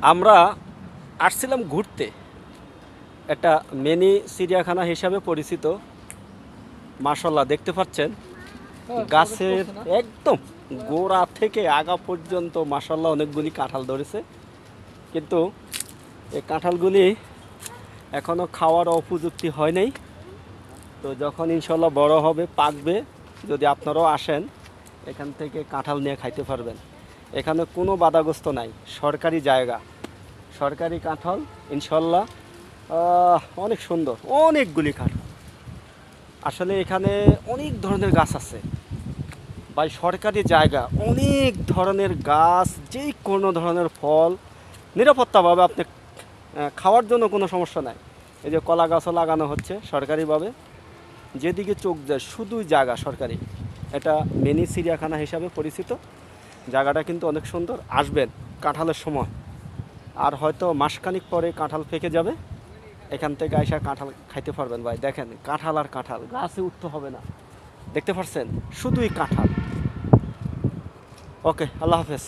আমরা আসছিলাম ঘুরতে, একটা মিনি চিড়িয়াখানা হিসাবে পরিচিত। মাশাল্লাহ দেখতে পাচ্ছেন গাছের একদম গোড়া থেকে আগা পর্যন্ত মাশাল্লাহ অনেকগুলি কাঁঠাল ধরেছে, কিন্তু এই কাঁঠালগুলি এখনও খাওয়ার উপযুক্তি হয় নাই। তো যখন ইনশাল্লাহ বড় হবে, পাকবে, যদি আপনারাও আসেন এখান থেকে কাঁঠাল নিয়ে খাইতে পারবেন। এখানে কোনো বাধাগ্রস্ত নাই, সরকারি জায়গা, সরকারি কাঁঠাল ইনশাল্লাহ। অনেক সুন্দর, অনেকগুলি কাঁঠাল। আসলে এখানে অনেক ধরনের গাছ আছে ভাই, সরকারি জায়গা, অনেক ধরনের গাছ, যে কোনো ধরনের ফল নিরাপত্তাভাবে আপনি খাওয়ার জন্য কোনো সমস্যা নাই। এই যে কলা গাছও লাগানো হচ্ছে সরকারিভাবে, যেদিকে চোখ যায় শুধুই জায়গা সরকারি। এটা মিনি চিড়িয়াখানা হিসাবে পরিচিত। জায়গাটা কিন্তু অনেক সুন্দর, আসবেন কাঁঠালের সময়। আর হয়তো মাসখানিক পরে কাঁঠাল পেকে যাবে, এখান থেকে আইসা কাঁঠাল খাইতে পারবেন ভাই। দেখেন কাঁঠাল আর কাঁঠাল, গাছে উঠতে হবে না, দেখতে পাচ্ছেন শুধুই কাঁঠাল। ওকে, আল্লাহ হাফেজ।